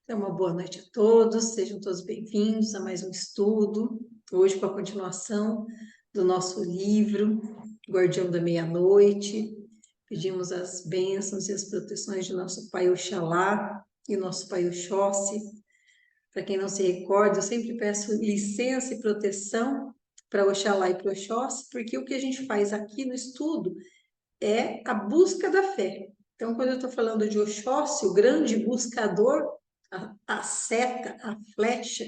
Então, uma boa noite a todos, sejam todos bem-vindos a mais um estudo, hoje com a continuação do nosso livro, Guardião da Meia-Noite. Pedimos as bênçãos e as proteções de nosso Pai Oxalá e nosso Pai Oxóssi. Para quem não se recorda, eu sempre peço licença e proteção para Oxalá e para Oxóssi, porque o que a gente faz aqui no estudo é a busca da fé. Então, quando eu estou falando de Oxóssi, o grande buscador, a seta, a flecha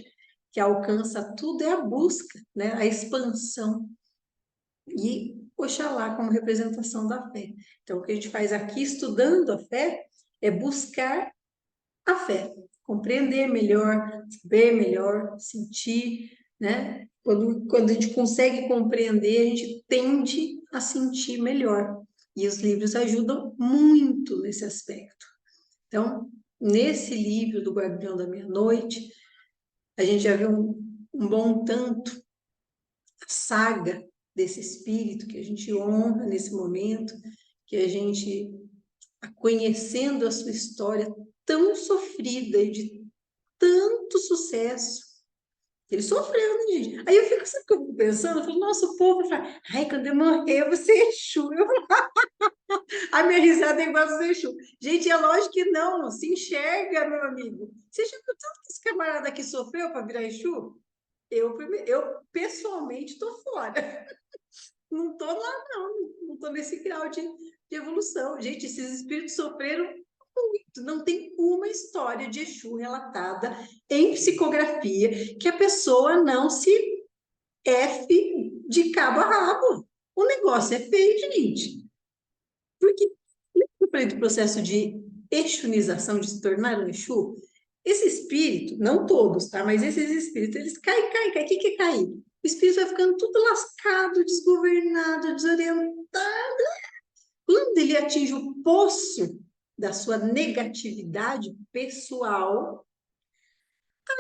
que alcança tudo é a busca, né? A expansão. E Oxalá como representação da fé. Então, o que a gente faz aqui estudando a fé é buscar a fé, compreender melhor, ver melhor, sentir, né? Quando a gente consegue compreender, a gente tende a sentir melhor. E os livros ajudam muito nesse aspecto. Então, nesse livro do Guardião da Meia-Noite, a gente já viu um bom tanto a saga desse espírito que a gente honra nesse momento, que a gente, conhecendo a sua história tão sofrida e de tanto sucesso, ele sofreu, né, gente? Aí eu fico, sabe o que eu fico pensando? Eu falo, nossa, o povo fala, ai, quando eu morrer, eu vou ser Exu. A minha risada é igual a do Exu. Gente, é lógico que não se enxerga, meu amigo. Você já viu tanto que esse camarada aqui sofreu para virar Exu? Eu pessoalmente estou fora. Não estou lá, não estou nesse grau de evolução. Gente, esses espíritos sofreram muito. Não tem uma história de Exu relatada em psicografia que a pessoa não se F de cabo a rabo. O negócio é feio, gente. Porque eu falei do processo de exunização, de se tornar um Exu, esse espírito, não todos, tá? Mas esses espíritos, eles caem. O que é cair? O espírito vai ficando tudo lascado, desgovernado, desorientado. Quando ele atinge o poço da sua negatividade pessoal,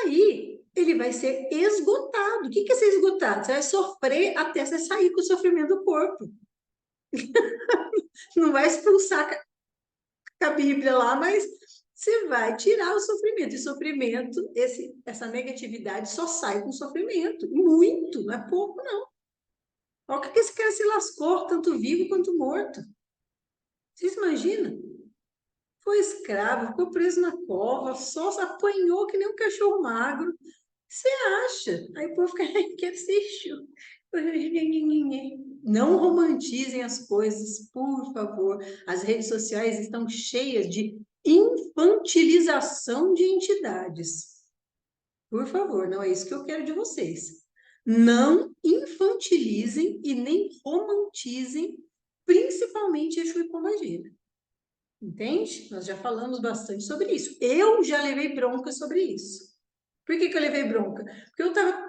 aí ele vai ser esgotado. O que é ser esgotado? Você vai sofrer até você sair com o sofrimento do corpo. Não vai expulsar a Bíblia lá, mas você vai tirar o sofrimento. E sofrimento, essa negatividade só sai com sofrimento. Muito, não é pouco, não. Olha o que esse cara se lascou, tanto vivo quanto morto. Vocês imaginam? Foi escravo, ficou preso na cova, só apanhou que nem um cachorro magro. Você acha? Aí o povo fica, quer ser Exu. Não romantizem as coisas, por favor. As redes sociais estão cheias de infantilização de entidades. Por favor, não é isso que eu quero de vocês. Não infantilizem e nem romantizem, principalmente Exu e Pombagira. Entende? Nós já falamos bastante sobre isso. Eu já levei bronca sobre isso. Por que eu levei bronca? Porque eu estava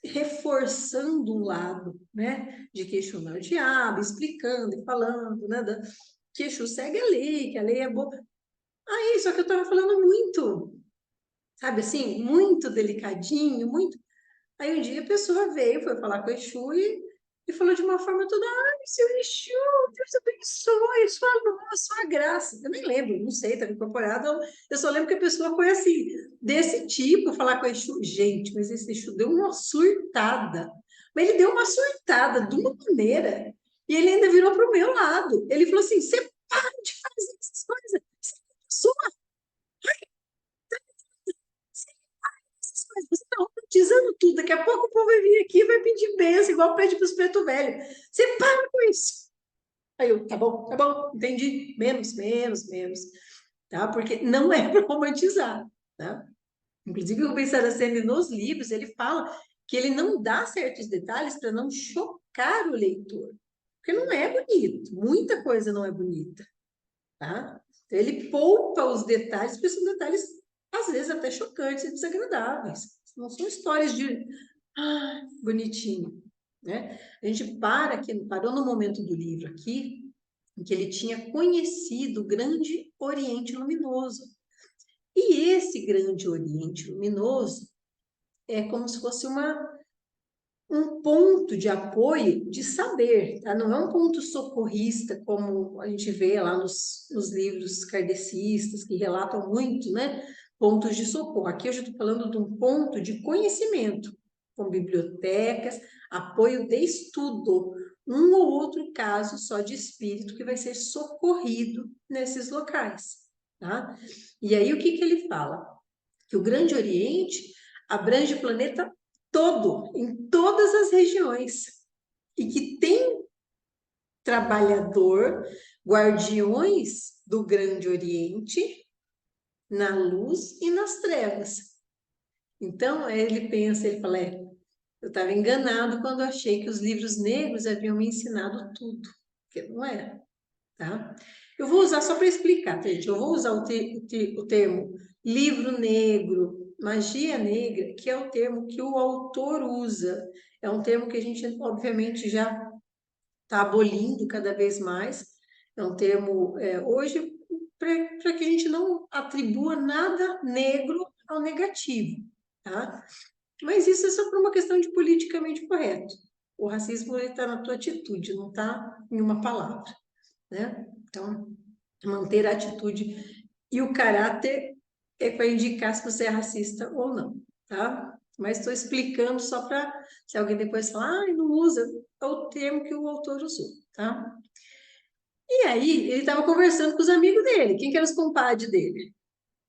reforçando um lado, né, de que Exu não é o diabo, explicando e falando, né, que Exu segue a lei, que a lei é boa. Aí, só que eu estava falando muito, sabe assim, muito delicadinho, muito. Aí um dia a pessoa veio, foi falar com o Exu e falou de uma forma toda, ai, seu Exu, Deus abençoe, sua luz, sua graça. Eu nem lembro, não sei, estava incorporado. Eu só lembro que a pessoa foi assim, desse tipo, falar com o Exu. Gente, mas esse Exu deu uma surtada. Mas ele deu uma surtada de uma maneira. E ele ainda virou para o meu lado. Ele falou assim: você para de fazer essas coisas. Você é uma pessoa você está romantizando tudo. Daqui a pouco o povo vai vir aqui e vai pedir bênção, igual pede para os preto velho. Você para com isso. Aí eu, tá bom, entendi. Menos, menos, menos. Tá? Porque não é para romantizar. Tá? Inclusive, o Rubens Saraceni, nos livros, ele fala que ele não dá certos detalhes para não chocar o leitor. Porque não é bonito. Muita coisa não é bonita. Tá? Então, ele poupa os detalhes, porque são detalhes, às vezes, até chocantes e desagradáveis. Não são histórias de bonitinho, né? A gente parou no momento do livro aqui, em que ele tinha conhecido o grande Oriente Luminoso. E esse grande Oriente Luminoso é como se fosse um ponto de apoio de saber, tá? Não é um ponto socorrista, como a gente vê lá nos livros kardecistas, que relatam muito, né? pontos de socorro. Aqui eu já estou falando de um ponto de conhecimento, com bibliotecas, apoio de estudo, um ou outro caso só de espírito que vai ser socorrido nesses locais, tá? E aí o que ele fala? Que o Grande Oriente abrange o planeta todo, em todas as regiões, e que tem trabalhador, guardiões do Grande Oriente, na luz e nas trevas. Então, ele pensa, ele fala, eu estava enganado quando achei que os livros negros haviam me ensinado tudo, porque não era, tá? Eu vou usar só para explicar, tá, gente? Eu vou usar o termo livro negro, magia negra, que é o termo que o autor usa. É um termo que a gente, obviamente, já está abolindo cada vez mais. É um termo, hoje, para que a gente não atribua nada negro ao negativo, tá? Mas isso é só por uma questão de politicamente correto. O racismo está na tua atitude, não está em uma palavra, né? Então, manter a atitude e o caráter é para indicar se você é racista ou não, tá? Mas estou explicando só para, se alguém depois falar, não usa, é o termo que o autor usou, tá? E aí, ele estava conversando com os amigos dele. Quem que eram os compadres dele?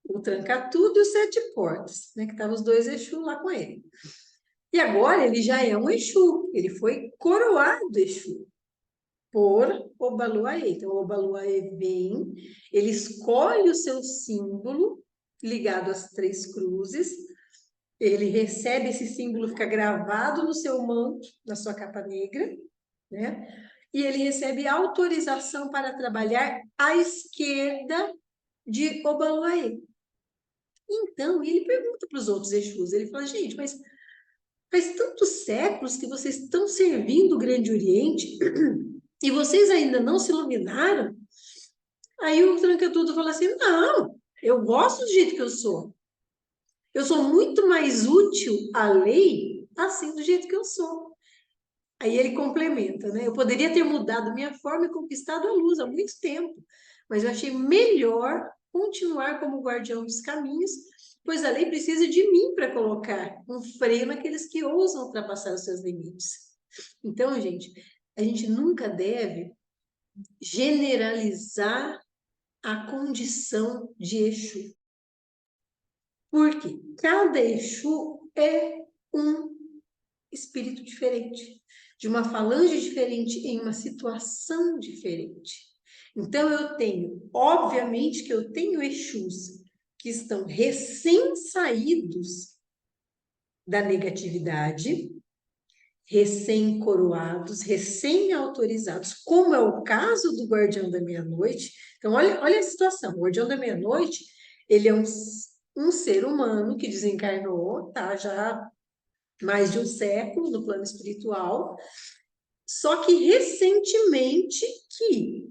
O Tranca-Tudo e o Sete Portas, né? Que estavam os dois Exu lá com ele. E agora ele já é um Exu. Ele foi coroado Exu por Obaluaê. Então, o Obaluaê vem, ele escolhe o seu símbolo ligado às três cruzes, ele recebe esse símbolo, fica gravado no seu manto, na sua capa negra, né? E ele recebe autorização para trabalhar à esquerda de Obaluaê. Então, ele pergunta para os outros Exus, ele fala, gente, mas faz tantos séculos que vocês estão servindo o Grande Oriente e vocês ainda não se iluminaram? Aí o Tranca-Tudo fala assim, não, eu gosto do jeito que eu sou. Eu sou muito mais útil à lei assim do jeito que eu sou. Aí ele complementa, né? Eu poderia ter mudado minha forma e conquistado a luz há muito tempo, mas eu achei melhor continuar como guardião dos caminhos, pois a lei precisa de mim para colocar um freio naqueles que ousam ultrapassar os seus limites. Então, gente, a gente nunca deve generalizar a condição de Exu. Porque cada Exu é um espírito diferente, de uma falange diferente, em uma situação diferente. Então, eu tenho, obviamente que eu tenho Exus que estão recém-saídos da negatividade, recém-coroados, recém-autorizados, como é o caso do Guardião da Meia-Noite. Então, olha a situação. O Guardião da Meia-Noite, ele é um ser humano que desencarnou, tá? Já mais de um século no plano espiritual, só que recentemente que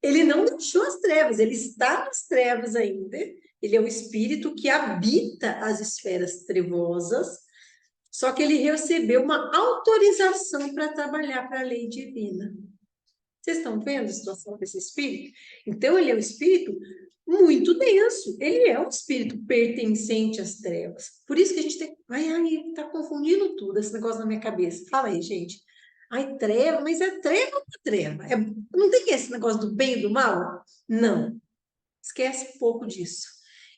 ele não deixou as trevas, ele está nas trevas ainda, ele é um espírito que habita as esferas trevosas, só que ele recebeu uma autorização para trabalhar para a lei divina. Vocês estão vendo a situação desse espírito? Então, ele é um espírito muito denso. Ele é um espírito pertencente às trevas. Por isso que a gente tem... Ai, tá confundindo tudo esse negócio na minha cabeça. Fala aí, gente. Ai, treva, mas é treva ou não é treva? Não tem esse negócio do bem e do mal? Não. Esquece um pouco disso.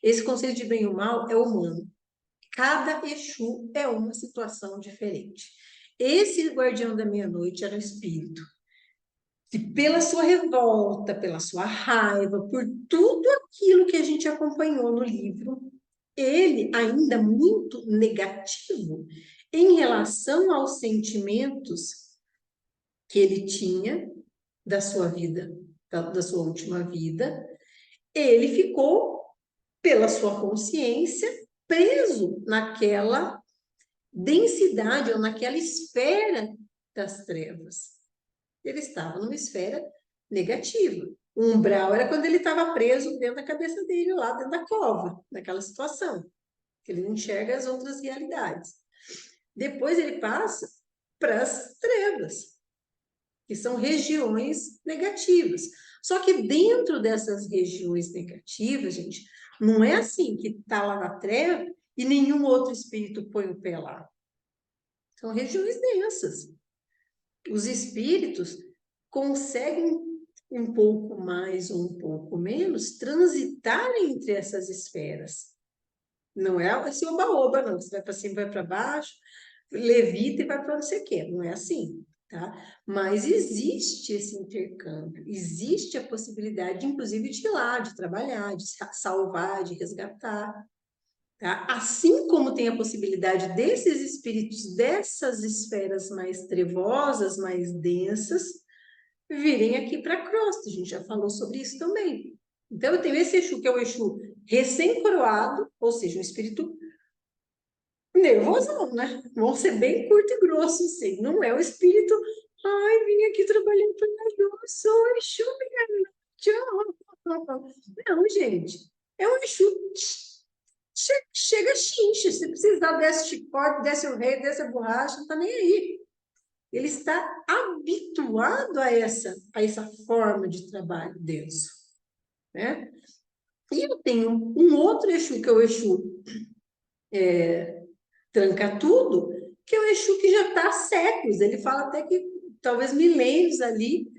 Esse conceito de bem e mal é humano. Cada Exu é uma situação diferente. Esse guardião da meia-noite era um espírito que, pela sua revolta, pela sua raiva, por tudo aquilo que a gente acompanhou no livro, ele ainda muito negativo em relação aos sentimentos que ele tinha da sua vida, da sua última vida, ele ficou, pela sua consciência, preso naquela densidade ou naquela esfera das trevas. Ele estava numa esfera negativa. O umbral era quando ele estava preso dentro da cabeça dele, lá dentro da cova, naquela situação. Ele não enxerga as outras realidades. Depois ele passa para as trevas, que são regiões negativas. Só que dentro dessas regiões negativas, gente, não é assim que está lá na treva e nenhum outro espírito põe o pé lá. São regiões densas. Os espíritos conseguem um pouco mais ou um pouco menos transitar entre essas esferas. Não é esse oba-oba, não. Você vai para cima, vai para baixo, levita e vai para onde você quer. Não é assim, tá? Mas existe esse intercâmbio, existe a possibilidade, inclusive, de ir lá, de trabalhar, de salvar, de resgatar. Tá? Assim como tem a possibilidade desses espíritos dessas esferas mais trevosas, mais densas, virem aqui para a crosta. A gente já falou sobre isso também. Então, eu tenho esse Exu, que é o Exu recém-coroado, ou seja, um espírito nervosão, né? Vão ser bem curto e grosso, sim. Não é o espírito, ai, vim aqui trabalhando para Deus, sou o Exu, minha tchau. Não, gente. É um Exu chega chincha. Se precisar, desce chicote, desce o rei, desce a borracha, não está nem aí. Ele está habituado a essa forma de trabalho denso, né? E eu tenho um outro Exu, que é o Exu tranca tudo, que é o Exu que já está há séculos. Ele fala até que talvez milênios ali,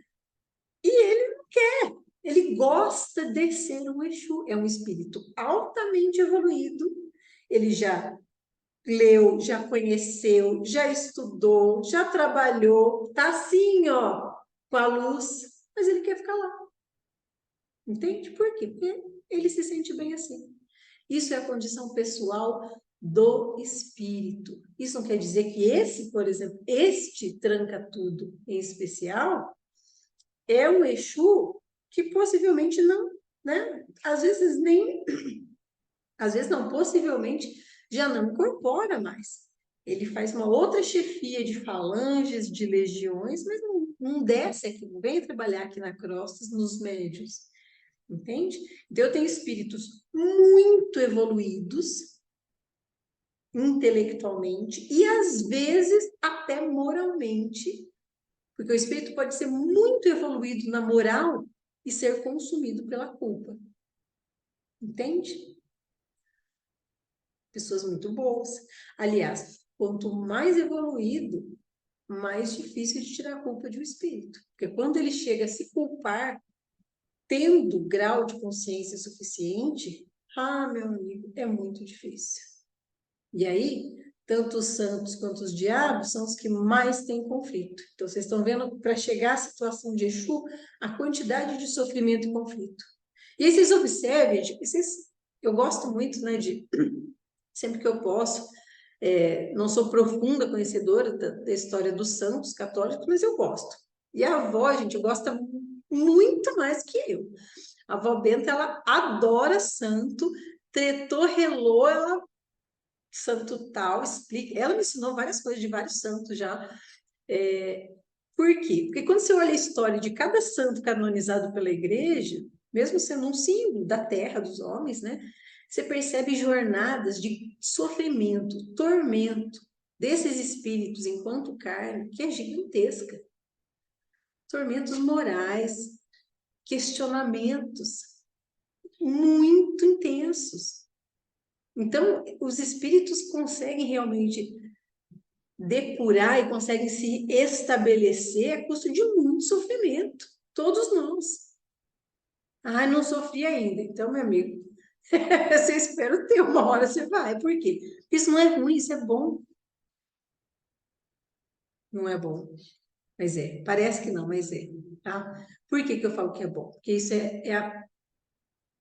e ele não quer. Ele gosta de ser um Exu. É um espírito altamente evoluído. Ele já leu, já conheceu, já estudou, já trabalhou, tá assim, ó, com a luz, mas ele quer ficar lá. Entende? Por quê? Porque ele se sente bem assim. Isso é a condição pessoal do espírito. Isso não quer dizer que esse, por exemplo, este tranca tudo em especial, é um Exu que possivelmente não, né? Às vezes não, possivelmente já não incorpora mais. Ele faz uma outra chefia de falanges, de legiões, mas não desce aqui, não vem trabalhar aqui na Crostas, nos médios. Entende? Então, eu tenho espíritos muito evoluídos, intelectualmente, e às vezes até moralmente, porque o espírito pode ser muito evoluído na moral e ser consumido pela culpa. Entende? Pessoas muito boas. Aliás, quanto mais evoluído, mais difícil de tirar a culpa de um espírito. Porque quando ele chega a se culpar, tendo grau de consciência suficiente, meu amigo, é muito difícil. E aí, tanto os santos quanto os diabos são os que mais têm conflito. Então, vocês estão vendo, para chegar à situação de Exu, a quantidade de sofrimento e conflito. E aí vocês observem, eu gosto muito, né, de sempre que eu posso, não sou profunda conhecedora da história dos santos católicos, mas eu gosto. E a avó, gente, gosta muito mais que eu. A avó Benta, ela adora santo, tretou, relou, ela santo tal, explica. Ela me ensinou várias coisas de vários santos já. Por quê? Porque quando você olha a história de cada santo canonizado pela igreja, mesmo sendo um símbolo da terra dos homens, né? Você percebe jornadas de sofrimento, tormento desses espíritos enquanto carne, que é gigantesca. Tormentos morais, questionamentos muito intensos. Então, os espíritos conseguem realmente depurar e conseguem se estabelecer a custo de muito sofrimento. Todos nós. Não sofri ainda. Então, meu amigo, você espera ter uma hora, você vai. Por quê? Porque isso não é ruim, isso é bom. Não é bom, mas é. Parece que não, mas é. Tá? Por que que eu falo que é bom? Porque isso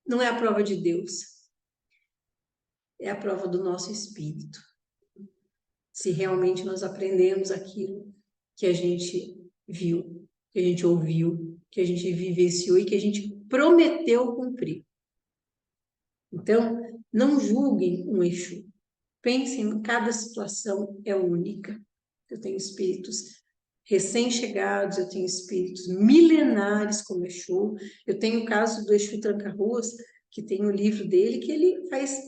não é a prova de Deus, é a prova do nosso espírito. Se realmente nós aprendemos aquilo que a gente viu, que a gente ouviu, que a gente vivenciou e que a gente prometeu cumprir. Então, não julguem um Exu. Pensem em cada situação é única. Eu tenho espíritos recém-chegados, eu tenho espíritos milenares como Exu. Eu tenho o caso do Exu Tranca-Ruas, que tem o livro dele, que ele faz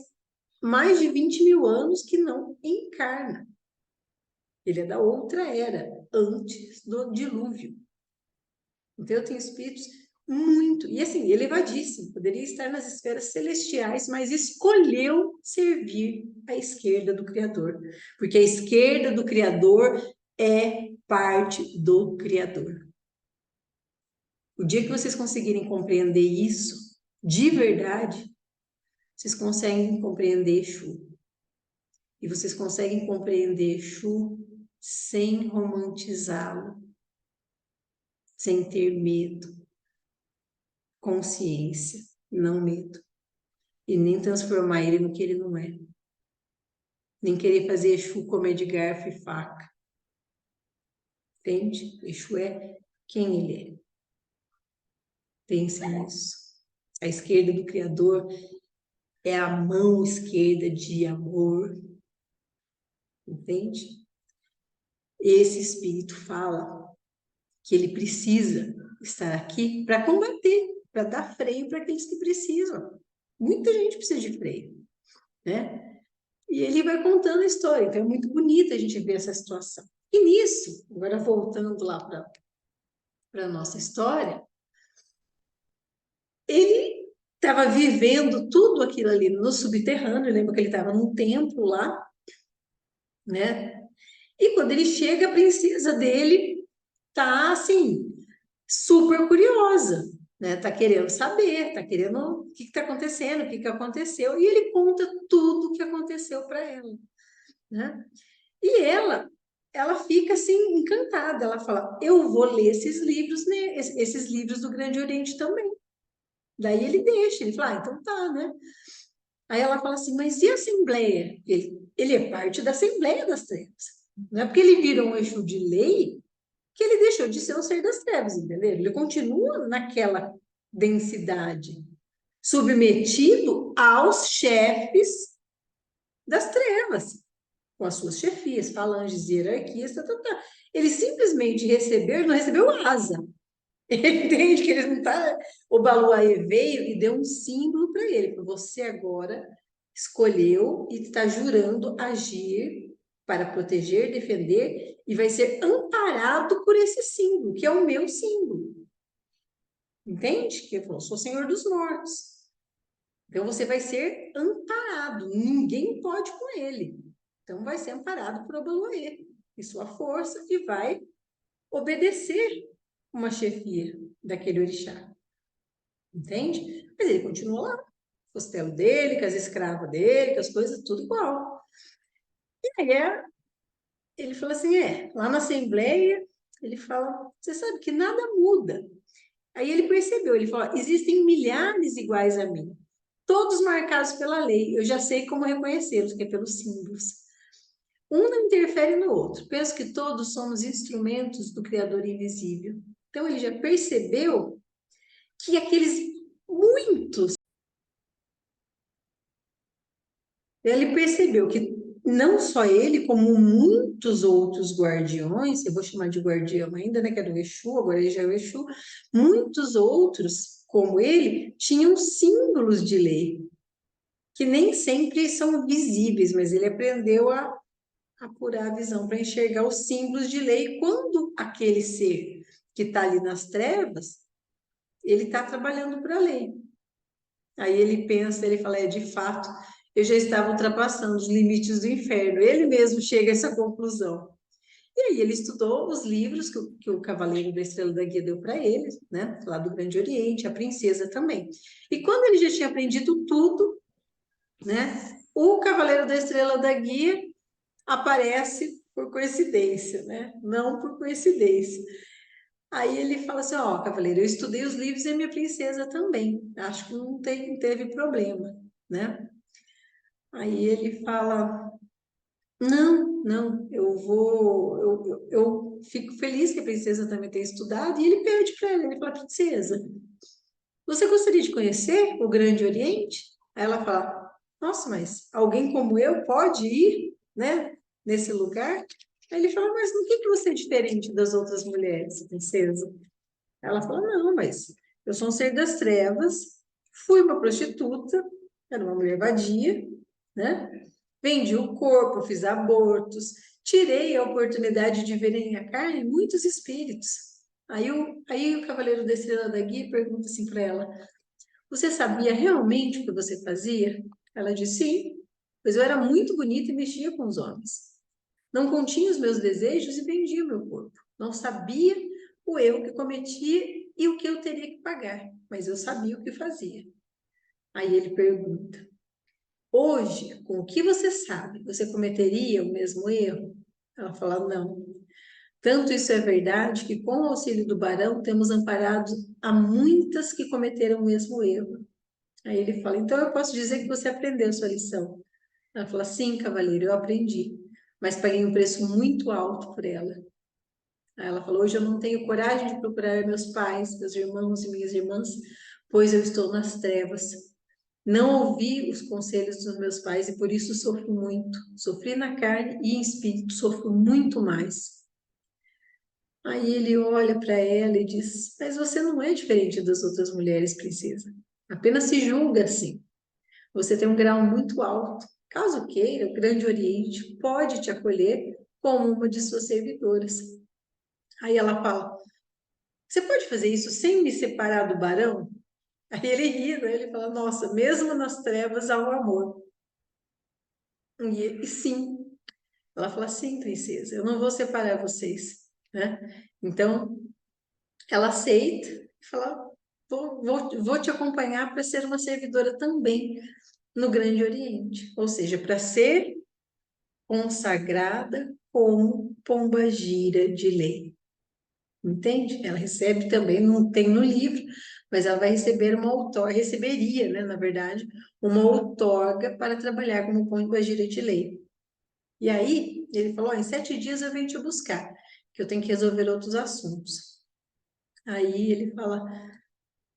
mais de 20 mil anos que não encarna. Ele é da outra era, antes do dilúvio. Então, eu tenho espíritos muito, e assim, elevadíssimo, poderia estar nas esferas celestiais, mas escolheu servir à esquerda do Criador, porque a esquerda do Criador é parte do Criador. O dia que vocês conseguirem compreender isso, de verdade, vocês conseguem compreender Exu. E vocês conseguem compreender Exu sem romantizá-lo, sem ter medo, consciência, não medo. E nem transformar ele no que ele não é. Nem querer fazer Exu comer de garfo e faca. Entende? Exu é quem ele é. Pense nisso. A esquerda do Criador é a mão esquerda de amor. Entende? Esse espírito fala que ele precisa estar aqui para combater, para dar freio para aqueles que precisam. Muita gente precisa de freio, né? E ele vai contando a história, então é muito bonita a gente ver essa situação. E nisso, agora voltando lá para a nossa história, ele estava vivendo tudo aquilo ali no subterrâneo, lembra que ele estava num templo lá, né? E quando ele chega, a princesa dele tá assim, super curiosa, né? Tá querendo saber, tá querendo o que está acontecendo, o que que aconteceu, e ele conta tudo o que aconteceu para ela, né? E ela fica assim encantada, ela fala: "Eu vou ler esses livros, né? Esses livros do Grande Oriente também". Daí ele deixa, ele fala: "Ah, então tá, né?". Aí ela fala assim: "Mas e a Assembleia?". Ele é parte da Assembleia das Trevas. Não é porque ele vira um Exu de lei que ele deixou de ser um ser das trevas, entendeu? Ele continua naquela densidade, submetido aos chefes das trevas, com as suas chefias, falanges, hierarquias, tá, tá, tá. Ele simplesmente recebeu, ele não recebeu asa. Ele entende que ele não está. O Baluaê veio e deu um símbolo para ele. Você agora escolheu e está jurando agir para proteger, defender e vai ser amparado por esse símbolo, que é o meu símbolo. Entende? Que eu sou Senhor dos Mortos. Então você vai ser amparado. Ninguém pode com ele. Então vai ser amparado por Obaluaê e sua força e vai obedecer uma chefia daquele orixá. Entende? Mas ele continua lá, com o costelo dele, com as escravas dele, com as coisas, tudo igual. E aí ele fala assim: lá na Assembleia, ele fala: "Você sabe que nada muda". Aí ele percebeu, ele falou: "Existem milhares iguais a mim, todos marcados pela lei, eu já sei como reconhecê-los, que é pelos símbolos. Um não interfere no outro. Penso que todos somos instrumentos do Criador invisível". Então ele já percebeu que aqueles muitos, ele percebeu que não só ele, como muitos outros guardiões, eu vou chamar de guardião ainda, né, que era o Exu, agora ele já é o Exu, muitos outros, como ele, tinham símbolos de lei, que nem sempre são visíveis, mas ele aprendeu a apurar a visão para enxergar os símbolos de lei quando aquele ser que está ali nas trevas, ele está trabalhando para a lei. Aí ele pensa, ele fala: de fato, eu já estava ultrapassando os limites do inferno. Ele mesmo chega a essa conclusão. E aí ele estudou os livros que o Cavaleiro da Estrela da Guia deu para ele, né? Lá do Grande Oriente, a princesa também. E quando ele já tinha aprendido tudo, né? O Cavaleiro da Estrela da Guia aparece por coincidência, né? Não por coincidência. Aí ele fala assim: "Ó, cavaleiro, eu estudei os livros e a minha princesa também. Acho que não teve problema, né?". Aí ele fala: "Não, não, eu fico feliz que a princesa também tenha estudado". E ele pede para ela, ele fala: "Princesa, você gostaria de conhecer o Grande Oriente?". Aí ela fala: "Nossa, mas alguém como eu pode ir, né, nesse lugar?". Aí ele fala: "Mas no que você é diferente das outras mulheres, princesa?". Ela fala: "Não, mas eu sou um ser das trevas, fui uma prostituta, era uma mulher vadia, né? Vendi o corpo, fiz abortos, tirei a oportunidade de verem a carne muitos espíritos. Aí o Cavaleiro da Estrela da Guia pergunta assim para ela: você sabia realmente o que você fazia? Ela disse: sim, pois eu era muito bonita e mexia com os homens. Não continha os meus desejos e vendia o meu corpo. Não sabia o erro que cometia e o que eu teria que pagar, mas eu sabia o que fazia. Aí ele pergunta: hoje, com o que você sabe, você cometeria o mesmo erro? Ela fala: não. Tanto isso é verdade que, com o auxílio do barão, temos amparado a muitas que cometeram o mesmo erro. Aí ele fala: então eu posso dizer que você aprendeu sua lição. Ela fala: sim, cavaleiro, eu aprendi, mas paguei um preço muito alto por ela. Aí ela falou: hoje eu não tenho coragem de procurar meus pais, meus irmãos e minhas irmãs, pois eu estou nas trevas. Não ouvi os conselhos dos meus pais e por isso sofro muito. Sofri na carne e em espírito, sofro muito mais. Aí ele olha para ela e diz: mas você não é diferente das outras mulheres, princesa. Apenas se julga assim. Você tem um grau muito alto. Caso queira, o Grande Oriente pode te acolher como uma de suas servidoras. Aí ela fala: você pode fazer isso sem me separar do barão? Aí ele ri, né? Ele fala: nossa, mesmo nas trevas há um amor. E sim, ela fala: sim, princesa, eu não vou separar vocês, né? Então, ela aceita e fala: vou te acompanhar para ser uma servidora também no Grande Oriente, ou seja, para ser consagrada como pombagira de lei. Entende? Ela recebe também, não tem no livro, mas ela vai receber uma outorga, receberia, né, na verdade, uma outorga para trabalhar como pombagira de lei. E aí, ele falou: em 7 dias eu venho te buscar, que eu tenho que resolver outros assuntos. Aí ele fala: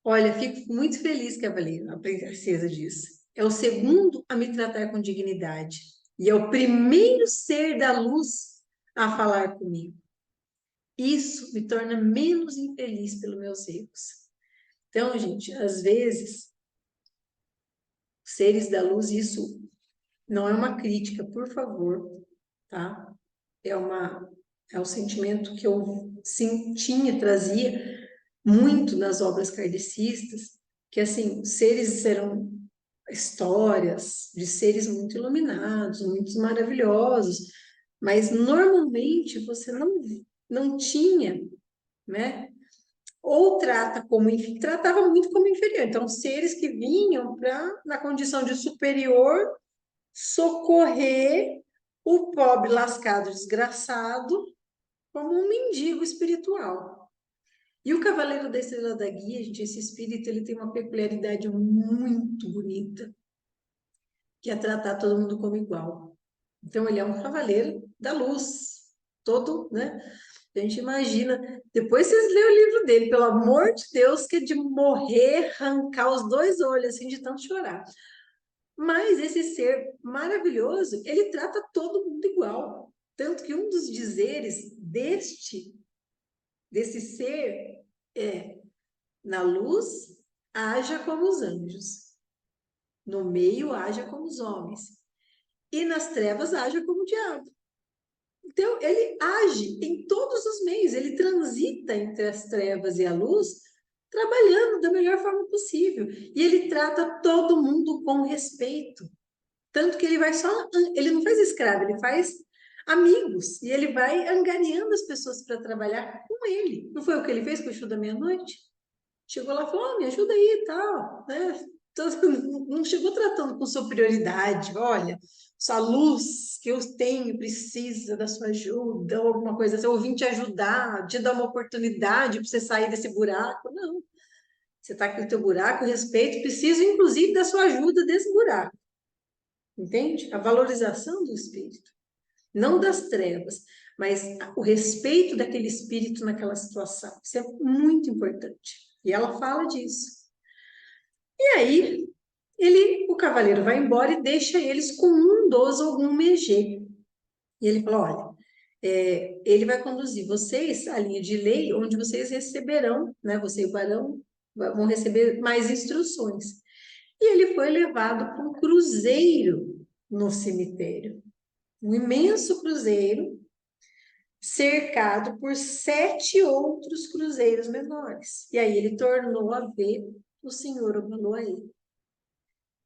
olha, fico muito feliz, cavaleiro, a princesa disse. É o segundo a me tratar com dignidade, e é o primeiro ser da luz a falar comigo. Isso me torna menos infeliz pelos meus erros. Então, gente, às vezes, seres da luz, isso não é uma crítica, por favor, tá? É um sentimento que eu sim, trazia muito nas obras kardecistas, que assim, seres eram histórias de seres muito iluminados, muito maravilhosos, mas normalmente você não tinha, né? Ou trata como tratava muito como inferior. Então, seres que vinham para, na condição de superior, socorrer o pobre lascado desgraçado como um mendigo espiritual. E o Cavaleiro da Estrela da Guia, gente, esse espírito, ele tem uma peculiaridade muito bonita, que é tratar todo mundo como igual. Então, ele é um cavaleiro da luz, todo, né? A gente imagina, depois vocês lêem o livro dele, pelo amor de Deus, que é de morrer, arrancar os dois olhos, assim, de tanto chorar. Mas esse ser maravilhoso, ele trata todo mundo igual. Tanto que um dos dizeres desse ser é: na luz, haja como os anjos. No meio, haja como os homens. E nas trevas, haja como o diabo. Então, ele age em todos os meios, ele transita entre as trevas e a luz, trabalhando da melhor forma possível. E ele trata todo mundo com respeito. Tanto que ele vai ele não faz escravo, ele faz amigos. E ele vai angariando as pessoas para trabalhar com ele. Não foi o que ele fez com o Exu da Meia-Noite? Chegou lá e falou: oh, me ajuda aí e tal, né? Não chegou tratando com superioridade, olha, sua luz que eu tenho precisa da sua ajuda, ou alguma coisa assim, eu vim te ajudar, te dar uma oportunidade para você sair desse buraco. Não, você está aqui no teu buraco, respeito, preciso inclusive da sua ajuda desse buraco, entende? A valorização do espírito, não das trevas, mas o respeito daquele espírito naquela situação, isso é muito importante. E ela fala disso. E aí, o cavaleiro vai embora e deixa eles com um dos algum megê. E ele fala: olha, ele vai conduzir vocês à linha de lei, onde vocês receberão, né? Você e o barão vão receber mais instruções. E ele foi levado para um cruzeiro no cemitério, um imenso cruzeiro, cercado por 7 outros cruzeiros menores. E aí ele tornou a ver o senhor Obaloaê.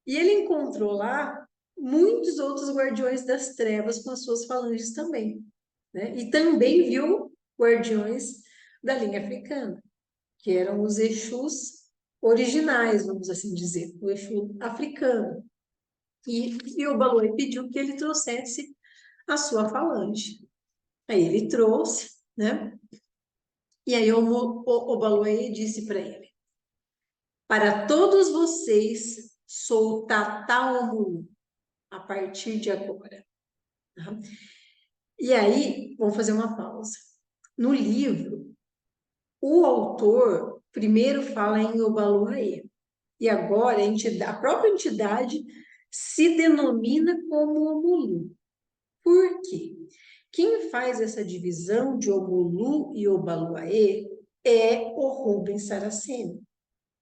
E ele encontrou lá muitos outros guardiões das trevas com as suas falanges também, né? E também viu guardiões da linha africana, que eram os Exus originais, vamos assim dizer, o Exu africano. E o Obaloaê pediu que ele trouxesse a sua falange. Aí ele trouxe, né? E aí o Obaloaê disse para ele: para todos vocês, sou Tata Omulu, a partir de agora. Tá? E aí, vamos fazer uma pausa. No livro, o autor primeiro fala em Obaloaê. E agora a própria entidade se denomina como Omulu. Por quê? Quem faz essa divisão de Omulu e Obaloaê é o Rubens Saraceni.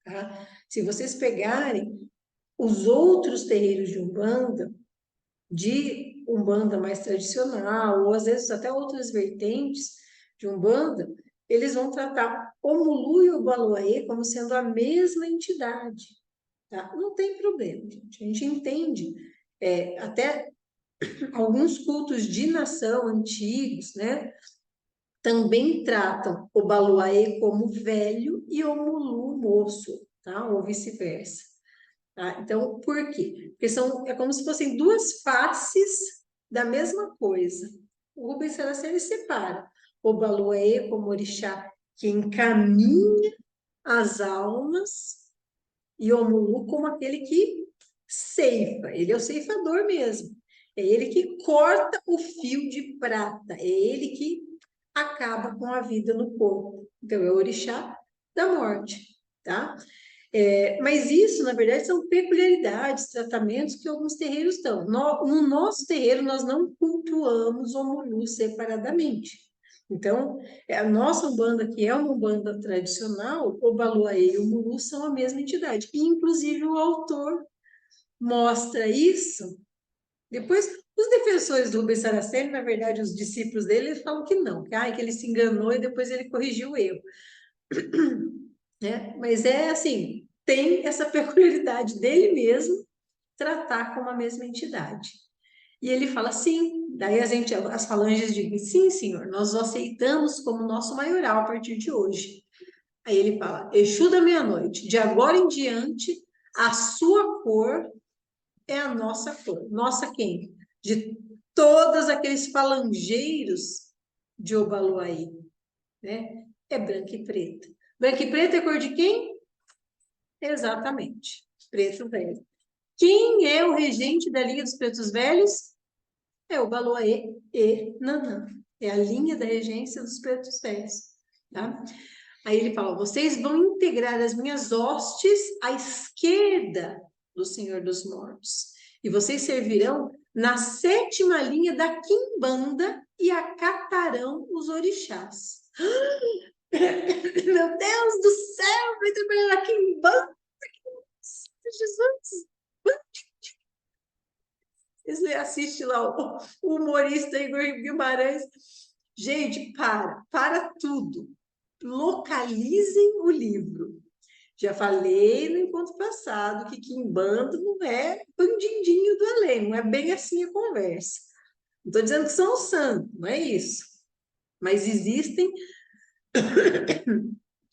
Tá? Se vocês pegarem os outros terreiros de Umbanda mais tradicional, ou às vezes até outras vertentes de Umbanda, eles vão tratar Omulu e Obaloaê como sendo a mesma entidade. Tá? Não tem problema, gente. A gente entende. Até alguns cultos de nação antigos, né, também tratam Obaloaê como velho e Omulu moço, tá? Ou vice-versa. Tá? Então, por quê? Porque é como se fossem duas faces da mesma coisa. O Rubens Saraceni separa Obaloaê como orixá que encaminha as almas e Omulu como aquele que ceifa. Ele é o ceifador mesmo. É ele que corta o fio de prata. É ele que acaba com a vida no corpo. Então, é o orixá da morte, tá? Mas isso, na verdade, são peculiaridades, tratamentos que alguns terreiros estão. No nosso terreiro, nós não cultuamos Omulu separadamente. Então, a nossa Umbanda, que é uma Umbanda tradicional, o Obaloaê e o Omulu são a mesma entidade. E, inclusive, o autor mostra isso. Depois, os defensores do Rubens Saraceni, na verdade, os discípulos dele, eles falam que não, que ele se enganou e depois ele corrigiu o erro. Mas assim, tem essa peculiaridade dele mesmo tratar como a mesma entidade. E ele fala, sim, daí as falanges dizem, sim, senhor, nós o aceitamos como nosso maioral a partir de hoje. Aí ele fala, Exu da meia-noite, de agora em diante, a sua cor é a nossa cor. Nossa quem? De todos aqueles falangeiros de Obaloaê, né? É branca e preta. Branca e preta é cor de quem? Exatamente, preto velho. Quem é o regente da linha dos pretos velhos? É o Baloaê e Nanã. É a linha da regência dos pretos velhos. Tá? Aí ele fala, vocês vão integrar as minhas hostes à esquerda do Senhor dos Mortos. E vocês servirão na 7ª linha da Quimbanda e acatarão os orixás. Meu Deus do céu, vai trabalhar na Quimbanda? Jesus! Você assiste lá o humorista Igor Guimarães. Gente, para tudo. Localizem o livro. Já falei no encontro passado que Quimbanda não é bandidinho do além, não é bem assim a conversa. Não estou dizendo que são santos, não é isso. Mas existem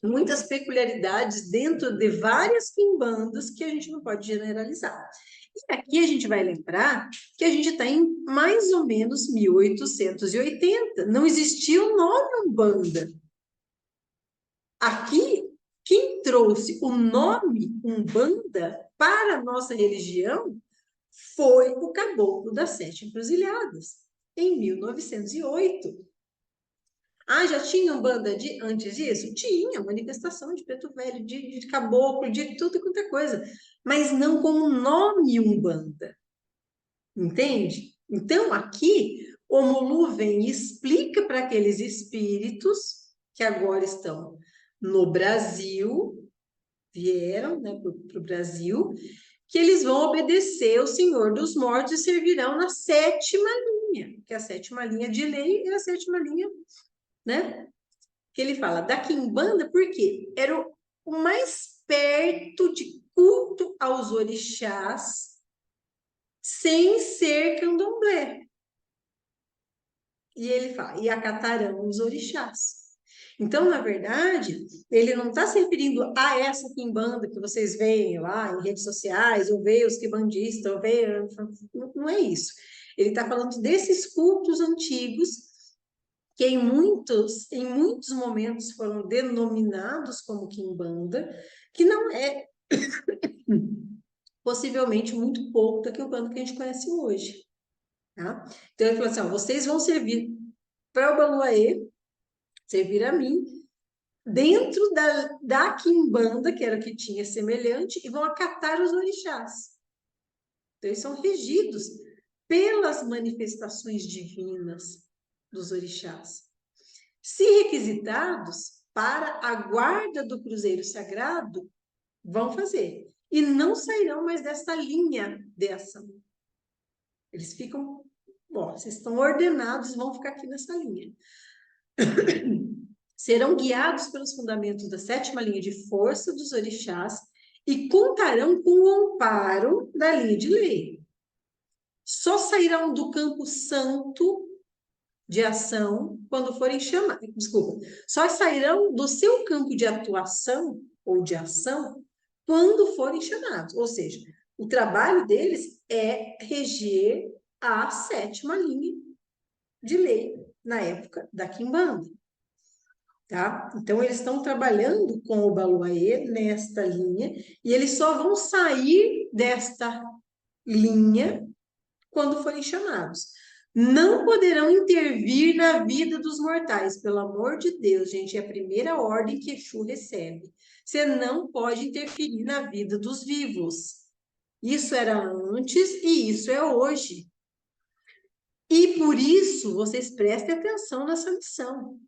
muitas peculiaridades dentro de várias quimbandas que a gente não pode generalizar. E aqui a gente vai lembrar que a gente está em mais ou menos 1880. Não existia o nome Umbanda. Aqui, quem trouxe o nome Umbanda para a nossa religião foi o Caboclo das Sete Encruzilhadas, em 1908. Ah, já tinha Umbanda antes disso? Tinha, manifestação de preto velho, de caboclo, de tudo quanto é coisa, mas não com o nome Umbanda, entende? Então, aqui, o Omulu vem e explica para aqueles espíritos que agora estão no Brasil, vieram, né, para o Brasil, que eles vão obedecer ao Senhor dos Mortos e servirão na 7ª linha, que é a sétima linha de lei e a sétima linha, né? Que ele fala da quimbanda, porque era o mais perto de culto aos orixás, sem ser candomblé. E ele fala, e acatarão os orixás. Então, na verdade, ele não está se referindo a essa quimbanda que vocês veem lá em redes sociais, ou veem os quimbandistas, ou veem... Não é isso. Ele está falando desses cultos antigos que em muitos momentos foram denominados como quimbanda, que não é possivelmente muito pouco da quimbanda que a gente conhece hoje. Tá? Então ele falou assim, ó, vocês vão servir para o Baluaê, servir a mim, dentro da quimbanda, que era o que tinha semelhante, e vão acatar os orixás. Então eles são regidos pelas manifestações divinas dos orixás. Se requisitados para a guarda do cruzeiro sagrado, vão fazer. E não sairão mais dessa linha dessa. Eles ficam, ó, vocês estão ordenados, vão ficar aqui nessa linha. Serão guiados pelos fundamentos da sétima linha de força dos orixás e contarão com o amparo da linha de lei. Só sairão do campo santo de ação quando forem chamados. Desculpa. Só sairão do seu campo de atuação ou de ação quando forem chamados. Ou seja, o trabalho deles é reger a sétima linha de lei na época da quimbanda. Tá? Então, eles estão trabalhando com o Baluaê nesta linha e eles só vão sair desta linha quando forem chamados. Não poderão intervir na vida dos mortais, pelo amor de Deus, gente, é a primeira ordem que Exu recebe. Você não pode interferir na vida dos vivos. Isso era antes e isso é hoje. E por isso, vocês prestem atenção nessa lição.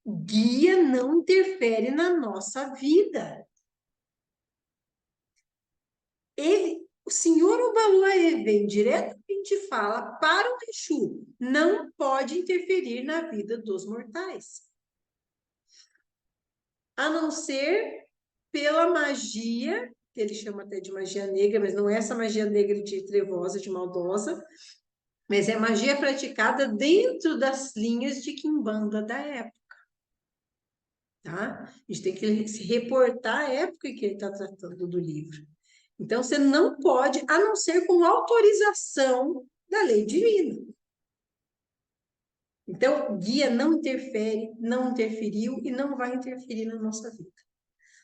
O guia não interfere na nossa vida. O senhor Obaluaê vem diretamente e fala para o Exu, não pode interferir na vida dos mortais. A não ser pela magia, que ele chama até de magia negra, mas não é essa magia negra de trevosa, de maldosa, mas é magia praticada dentro das linhas de quimbanda da época. Tá? A gente tem que se reportar à época em que ele está tratando do livro. Então, você não pode, a não ser com autorização da lei divina. Então, o guia não interfere, não interferiu e não vai interferir na nossa vida.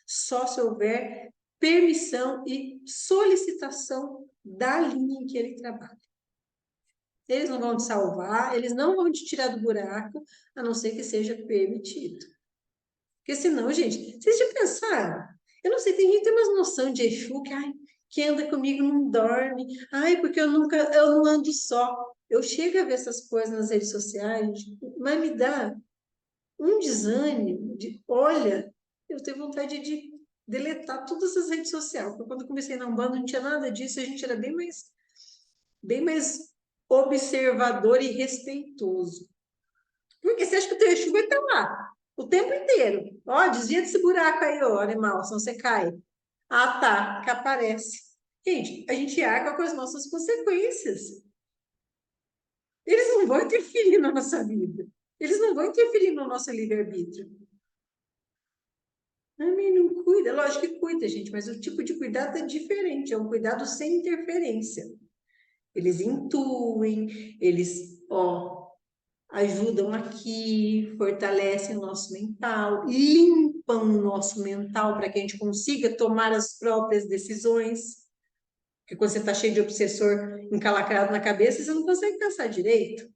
Só se houver permissão e solicitação da linha em que ele trabalha. Eles não vão te salvar, eles não vão te tirar do buraco, a não ser que seja permitido. Porque senão, gente, vocês já pensaram? Eu não sei, tem gente que tem umas noção de Exu que, ai, quem anda comigo não dorme, ai, porque eu não ando só. Eu chego a ver essas coisas nas redes sociais, mas me dá um desânimo de, olha, eu tenho vontade de deletar todas as redes sociais, porque quando eu comecei na Umbanda não tinha nada disso, a gente era bem mais observador e respeitoso. Porque você acha que o teu Exu vai estar lá o tempo inteiro? Ó, desvia desse buraco aí, ó, animal, senão você cai. Ah, tá, que aparece. Gente, a gente arca com as nossas consequências. Eles não vão interferir na nossa vida. Eles não vão interferir no nosso livre-arbítrio. Não cuida. Lógico que cuida, gente, mas o tipo de cuidado é diferente. É um cuidado sem interferência. Eles intuem, eles, ó, ajudam aqui, fortalecem o nosso mental, limpam o nosso mental para que a gente consiga tomar as próprias decisões. Porque quando você está cheio de obsessor encalacrado na cabeça, você não consegue pensar direito.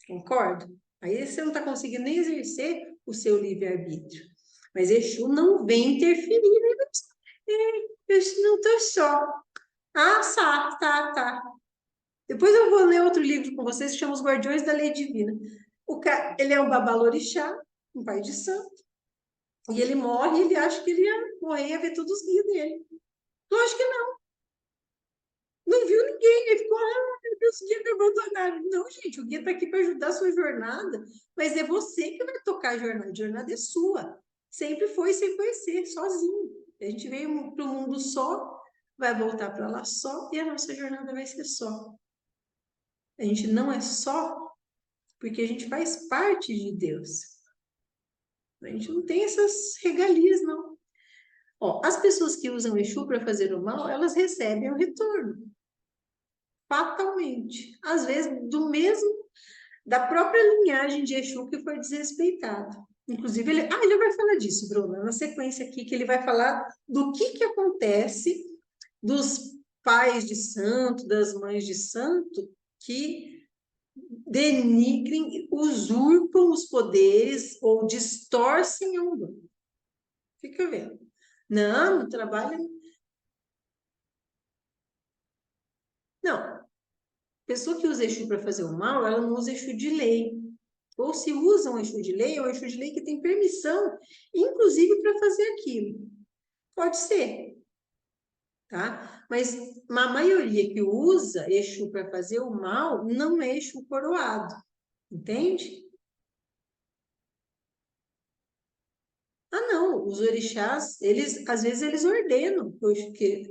Concorda? Aí você não está conseguindo nem exercer o seu livre-arbítrio. Mas Exu não vem interferir. Eu não estou só. Ah, tá. Depois eu vou ler outro livro com vocês que chama Os Guardiões da Lei Divina. Ele é um babalorixá, um pai de santo. E ele morre e ele acha que ele ia morrer e ia ver todos os guias dele. Lógico que não. Não viu ninguém. Ele ficou, ah, meu meus guias me abandonaram. Não, gente, o guia está aqui para ajudar a sua jornada, mas é você que vai tocar a jornada é sua. Sempre foi, sempre vai ser, sozinho. A gente veio para o mundo só, vai voltar para lá só, e a nossa jornada vai ser só. A gente não é só porque a gente faz parte de Deus. A gente não tem essas regalias, não. Ó, as pessoas que usam Exu para fazer o mal, elas recebem o retorno. Fatalmente. Às vezes, da própria linhagem de Exu que foi desrespeitado. Inclusive, ele vai falar disso, Bruna, na sequência aqui, que ele vai falar do que acontece dos pais de santo, das mães de santo, que denigrem, usurpam os poderes ou distorcem a Umbanda. Fica vendo. Não, o trabalho... Não. Pessoa que usa Exu para fazer o mal, ela não usa Exu de lei. Ou se usa um Exu de lei, é um Exu de lei que tem permissão, inclusive para fazer aquilo. Pode ser, tá? Mas a maioria que usa Exu para fazer o mal não é Exu coroado, entende? Ah, não, os orixás, às vezes eles ordenam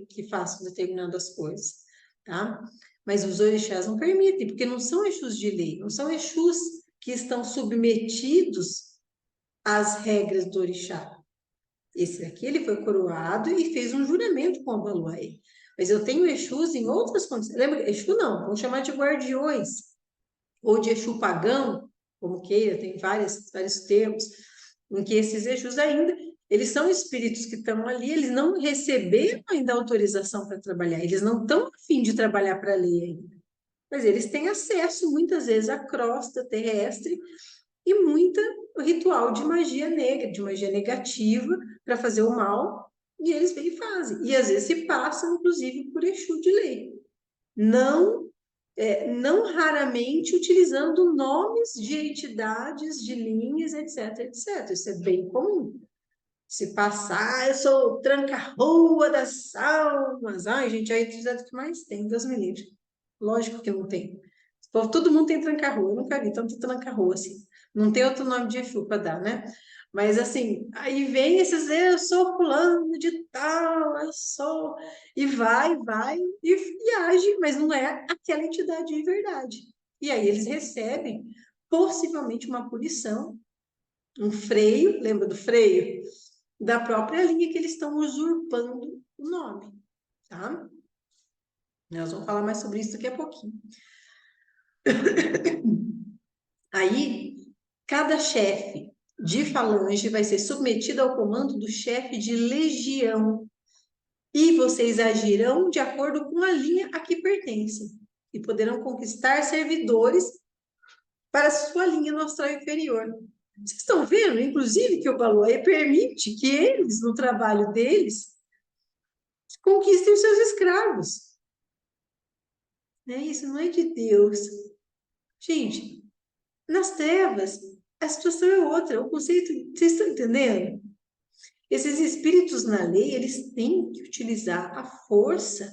que façam determinadas coisas, tá? Mas os orixás não permitem, porque não são Exus de lei, não são Exus que estão submetidos às regras do orixá. Esse aqui, ele foi coroado e fez um juramento com o Abaluaê. Mas eu tenho Exus em outras condições. Lembra? Exu não, vamos chamar de guardiões, ou de Exu pagão, como queira, tem vários termos, em que esses Exus ainda, eles são espíritos que estão ali, eles não receberam ainda autorização para trabalhar, eles não estão a fim de trabalhar para a lei ainda. Mas eles têm acesso, muitas vezes, à crosta terrestre e muito ritual de magia negra, de magia negativa, para fazer o mal, e eles vêm e fazem. E às vezes se passam, inclusive, por Exu de lei. Não raramente utilizando nomes de entidades, de linhas, etc, etc. Isso é bem comum. Se passar, eu sou tranca-rua das almas. Ai, gente, é a entidade que mais tem, Deus me livre. Lógico que não tem. Todo mundo tem tranca-rua, eu nunca vi tanto tranca-rua assim. Não tem outro nome de Exu para dar, né? Mas assim, aí vem esses, eu sou fulano de tal, eu sou. E vai, e age, mas não é aquela entidade de verdade. E aí eles recebem possivelmente uma punição, um freio, lembra do freio? Da própria linha que eles estão usurpando o nome, tá? Nós vamos falar mais sobre isso daqui a pouquinho. Aí, cada chefe de falange vai ser submetido ao comando do chefe de legião. E vocês agirão de acordo com a linha a que pertencem. E poderão conquistar servidores para sua linha no astral inferior. Vocês estão vendo, inclusive, que o Baluaê permite que eles, no trabalho deles, conquistem os seus escravos. Isso não é de Deus. Gente, nas trevas, a situação é outra. O conceito, vocês estão entendendo? Esses espíritos na lei, eles têm que utilizar a força,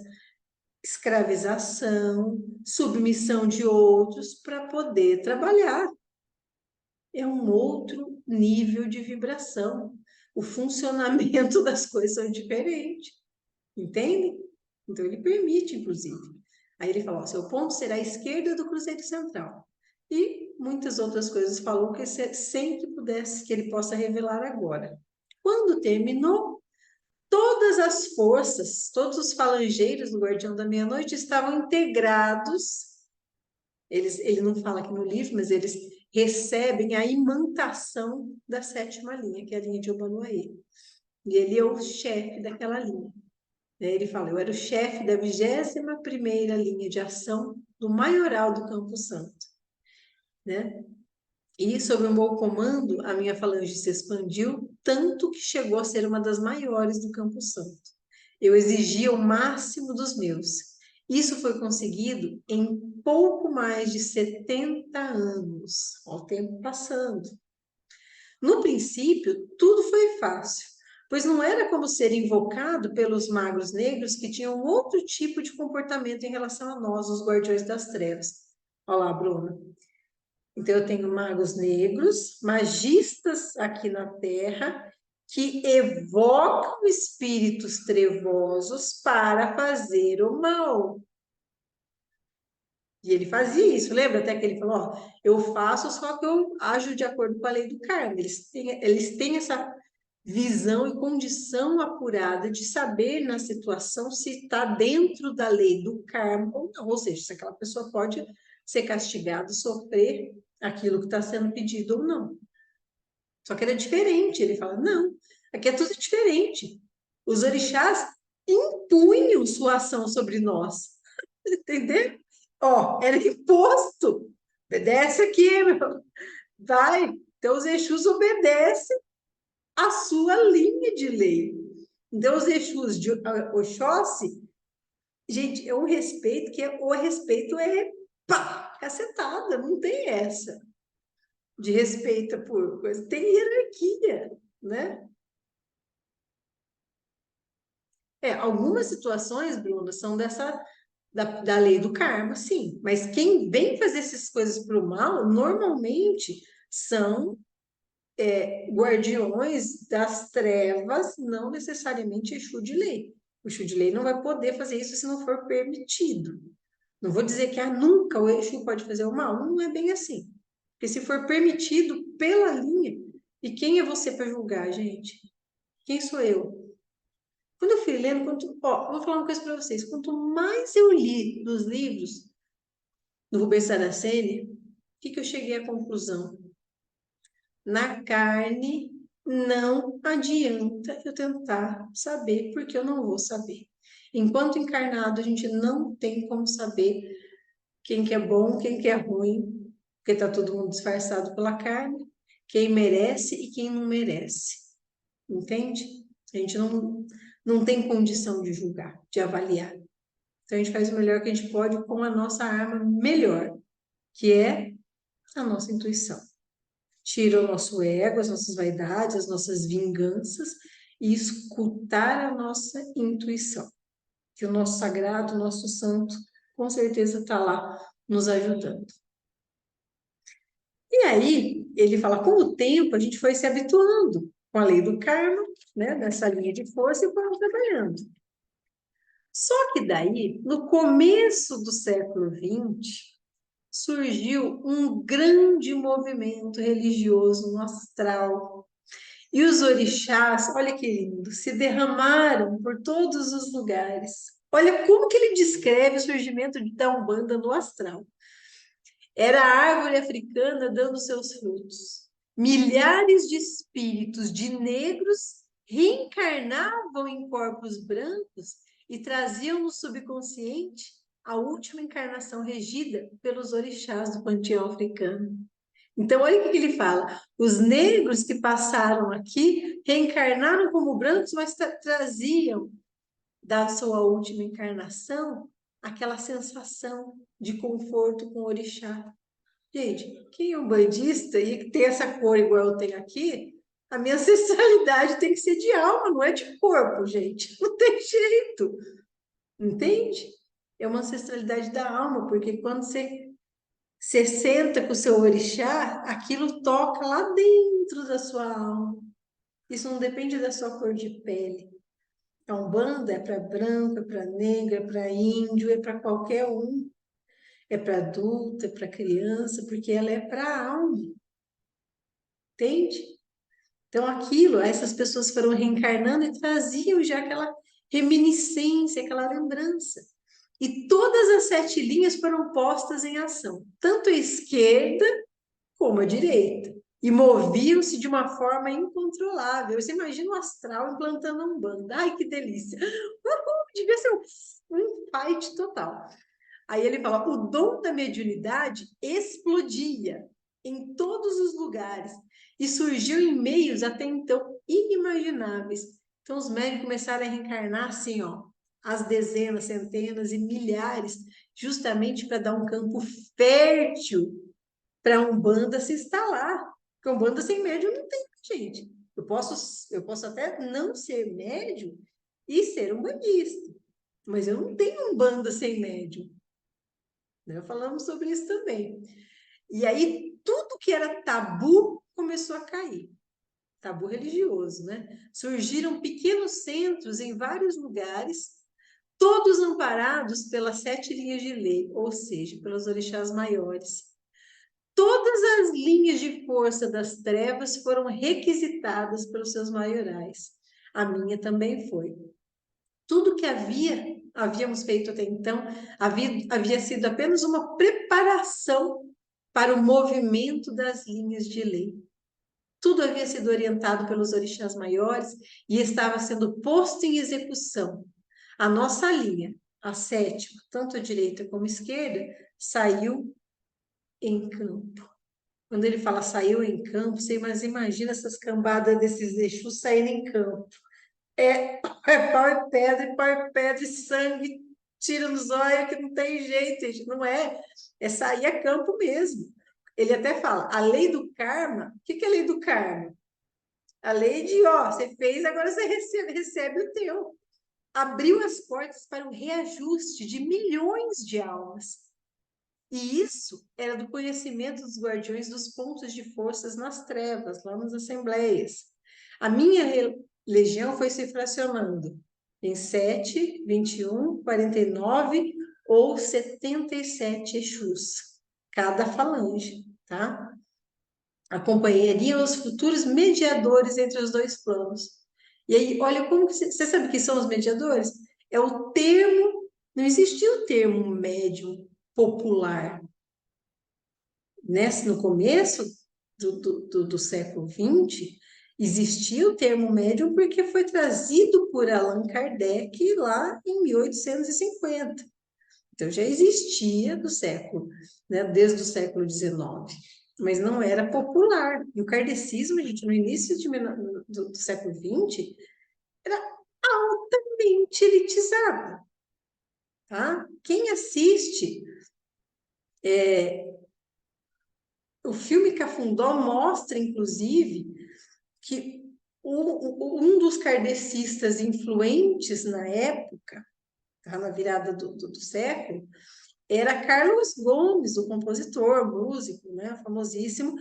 escravização, submissão de outros para poder trabalhar. É um outro nível de vibração. O funcionamento das coisas são diferentes. Entende? Então, ele permite, inclusive. Aí ele falou, seu ponto será à esquerda do Cruzeiro Central. E muitas outras coisas falou que sem que pudesse, que ele possa revelar agora. Quando terminou, todas as forças, todos os falangeiros do Guardião da Meia-Noite estavam integrados. Ele não fala aqui no livro, mas eles recebem a imantação da sétima linha, que é a linha de Obaluaê. E ele é o chefe daquela linha. Ele fala, eu era o chefe da 21ª linha de ação do maioral do Campo Santo. Né? E sob o meu comando, a minha falange se expandiu, tanto que chegou a ser uma das maiores do Campo Santo. Eu exigia o máximo dos meus. Isso foi conseguido em pouco mais de 70 anos. Olha o tempo passando. No princípio, tudo foi fácil. pois não era como ser invocado pelos magos negros que tinham outro tipo de comportamento em relação a nós, os guardiões das trevas. Olha lá, Bruna. Então, eu tenho magos negros, magistas aqui na Terra, que evocam espíritos trevosos para fazer o mal. E ele fazia isso, lembra até que ele falou, ó, eu faço, só que eu ajo de acordo com a lei do karma. Eles têm essa visão e condição apurada de saber na situação se está dentro da lei do karma ou não. Ou seja, se aquela pessoa pode ser castigada, sofrer aquilo que está sendo pedido ou não. Só que era diferente. Ele fala, não, aqui é tudo diferente. Os orixás impunham sua ação sobre nós. Entendeu? Ó, era imposto. Obedece aqui, meu. Vai. Então, os Exus obedecem a sua linha de lei. Então, os Exus de Oxóssi, gente, é um respeito que o respeito é pá, cacetada, não tem essa de respeito por coisa. Tem hierarquia, né? Algumas situações, Bruna, são da lei do karma, sim. Mas quem vem fazer essas coisas para o mal, normalmente são guardiões das trevas, não necessariamente Exu de lei. O Exu de lei não vai poder fazer isso se não for permitido. Não vou dizer que nunca o Exu pode fazer o mal, não é bem assim. Porque se for permitido pela linha, e quem é você para julgar, gente? Quem sou eu? Quando eu fui lendo, vou falar uma coisa para vocês. Quanto mais eu li dos livros do Rubens Saraceni, o que eu cheguei à conclusão? Na carne, não adianta eu tentar saber, porque eu não vou saber. Enquanto encarnado, a gente não tem como saber quem que é bom, quem que é ruim, porque está todo mundo disfarçado pela carne, quem merece e quem não merece. Entende? A gente não tem condição de julgar, de avaliar. Então, a gente faz o melhor que a gente pode com a nossa arma melhor, que é a nossa intuição. Tira o nosso ego, as nossas vaidades, as nossas vinganças e escutar a nossa intuição. Que o nosso sagrado, o nosso santo, com certeza está lá nos ajudando. E aí, ele fala, com o tempo, a gente foi se habituando com a lei do karma, né, nessa linha de força e foram trabalhando. Só que daí, no começo do século XX, surgiu um grande movimento religioso no astral. E os orixás, olha que lindo, se derramaram por todos os lugares. Olha como que ele descreve o surgimento da Umbanda no astral. Era a árvore africana dando seus frutos. Milhares de espíritos de negros reencarnavam em corpos brancos e traziam no subconsciente a última encarnação regida pelos orixás do panteão africano. Então, olha o que ele fala. Os negros que passaram aqui reencarnaram como brancos, mas traziam da sua última encarnação aquela sensação de conforto com o orixá. Gente, quem é um bandista e tem essa cor igual eu tenho aqui, a minha ancestralidade tem que ser de alma, não é de corpo, gente. Não tem jeito. Entende? É uma ancestralidade da alma, porque quando você senta com o seu orixá, aquilo toca lá dentro da sua alma. Isso não depende da sua cor de pele. A Umbanda é para branco, é para negro, é para índio, é para qualquer um. É para adulto, é para criança, porque ela é para a alma. Entende? Então, essas pessoas foram reencarnando e traziam já aquela reminiscência, aquela lembrança. E todas as 7 linhas foram postas em ação, tanto a esquerda como a direita. E moviam-se de uma forma incontrolável. Você imagina o astral implantando a Umbanda. Ai, que delícia! Devia ser um fight total. Aí ele fala, o dom da mediunidade explodia em todos os lugares e surgiu em meios até então inimagináveis. Então os médios começaram a reencarnar assim, ó, as dezenas, centenas e milhares, justamente para dar um campo fértil para a Umbanda se instalar. Porque a Umbanda sem médium não tem, gente. Eu posso até não ser médium e ser umbandista, mas eu não tenho umbanda sem médium. Né? Falamos sobre isso também. E aí, tudo que era tabu começou a cair. Tabu religioso, né? Surgiram pequenos centros em vários lugares, todos amparados pelas 7 linhas de lei, ou seja, pelos orixás maiores. Todas as linhas de força das trevas foram requisitadas pelos seus maiorais. A minha também foi. Tudo que havíamos feito até então, havia sido apenas uma preparação para o movimento das linhas de lei. Tudo havia sido orientado pelos orixás maiores e estava sendo posto em execução. A nossa linha, a 7ª, tanto a direita como a esquerda, saiu em campo. Quando ele fala saiu em campo, você imagina essas cambadas desses Exus saindo em campo. É pau e pedra, e sangue, tira nos olhos, que não tem jeito, gente. Não é. É sair a campo mesmo. Ele até fala, a lei do karma. O que é a lei do karma? A lei de, ó, você fez, agora você recebe o teu. Abriu as portas para um reajuste de milhões de almas. E isso era do conhecimento dos guardiões dos pontos de forças nas trevas, lá nas assembleias. A minha legião foi se fracionando em 7, 21, 49 ou 77 Exus, cada falange, tá? Acompanhariam os futuros mediadores entre os dois planos. E aí, olha como que você sabe que são os mediadores? É o termo, não existia o termo médium popular. No começo do século XX, existia o termo médium porque foi trazido por Allan Kardec lá em 1850. Então, já existia desde o século XIX, mas não era popular. E o kardecismo, gente, no início do século XX, era altamente elitizado. Tá? Quem assiste o filme Cafundó mostra, inclusive, que um dos kardecistas influentes na época, tá, na virada do século, era Carlos Gomes, o compositor, músico, né, famosíssimo,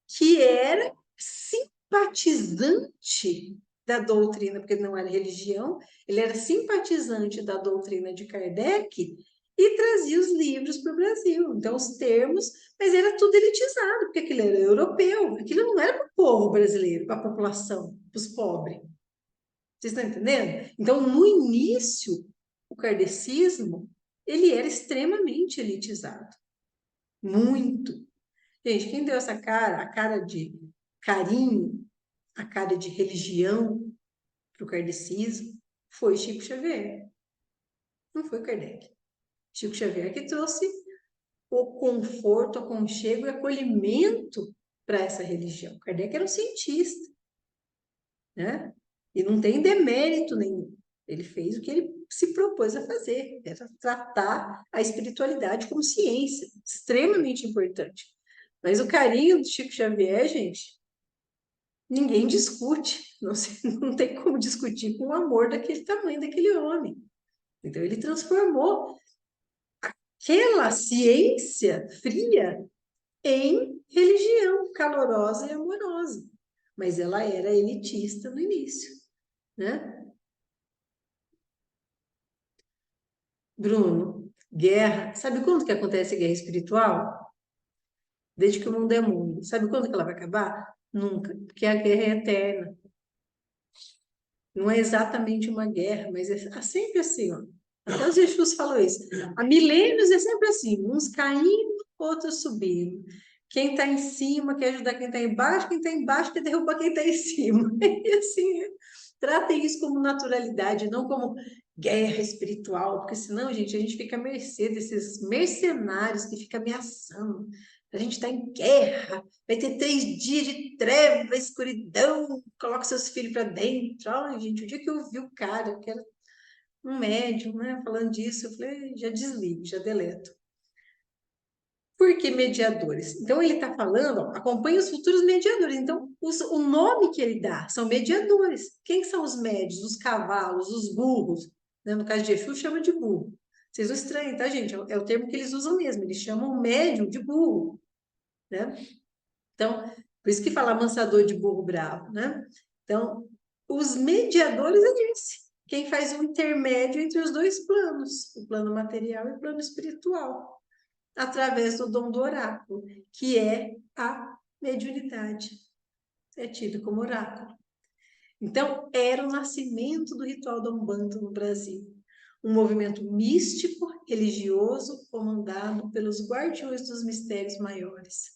que era simpatizante da doutrina, porque ele não era religião, ele era simpatizante da doutrina de Kardec e trazia os livros para o Brasil. Então, os termos, mas era tudo elitizado, porque aquilo era europeu, aquilo não era para o povo brasileiro, para a população, para os pobres. Vocês estão entendendo? Então, no início, o kardecismo, ele era extremamente elitizado. Muito. Gente, quem deu essa cara, a cara de carinho, a cara de religião para o kardecismo, foi Chico Xavier. Não foi Kardec. Chico Xavier que trouxe o conforto, o aconchego e acolhimento para essa religião. Kardec era um cientista, né? E não tem demérito nenhum. Ele fez o que ele se propôs a fazer, era tratar a espiritualidade como ciência, extremamente importante. Mas o carinho do Chico Xavier, gente, ninguém discute. Não tem como discutir com o amor daquele tamanho daquele homem. Então, ele transformou aquela ciência fria em religião calorosa e amorosa. Mas ela era elitista no início, né? Bruno, guerra. Sabe quando que acontece guerra espiritual? Desde que o mundo é mundo. Sabe quando que ela vai acabar? Nunca, porque a guerra é eterna. Não é exatamente uma guerra, mas é sempre assim, ó. Até os Exus falam isso. Há milênios é sempre assim, uns caindo, outros subindo. Quem está em cima quer ajudar quem está embaixo, quem está embaixo quer derrubar quem está em cima. E assim, tratem isso como naturalidade, não como guerra espiritual, porque senão, gente, a gente fica à mercê desses mercenários que ficam ameaçando. A gente está em guerra, vai ter 3 dias de treva, escuridão, coloca seus filhos para dentro. Ai, gente, o dia que eu vi o cara, que era um médium, né, falando disso, eu falei, já desligo, já deleto. Por que mediadores? Então, ele está falando, ó, acompanha os futuros mediadores. Então, o nome que ele dá são mediadores. Quem são os médios? Os cavalos, os burros. Né? No caso de Exu, chama de burro. Vocês não estranhem, tá, gente? É o termo que eles usam mesmo. Eles chamam o médium de burro. Né? Então, por isso que fala amansador de burro bravo. Né? Então, os mediadores é esse. Quem faz o intermédio entre os dois planos. O plano material e o plano espiritual, através do dom do oráculo, que é a mediunidade. É tido como oráculo. Então, era o nascimento do ritual da Umbanda no Brasil. Um movimento místico, religioso, comandado pelos guardiões dos mistérios maiores.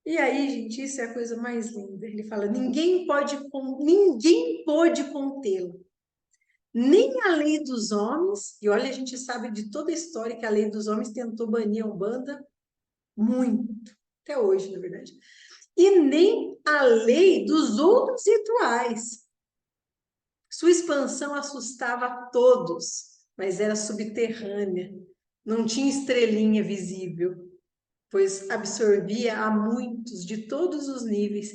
E aí, gente, isso é a coisa mais linda. Ele fala, ninguém pôde contê-lo. Nem a lei dos homens, e olha, a gente sabe de toda a história que a lei dos homens tentou banir a Umbanda muito, até hoje, na verdade. E nem a lei dos outros rituais. Sua expansão assustava a todos, mas era subterrânea, não tinha estrelinha visível, pois absorvia a muitos de todos os níveis,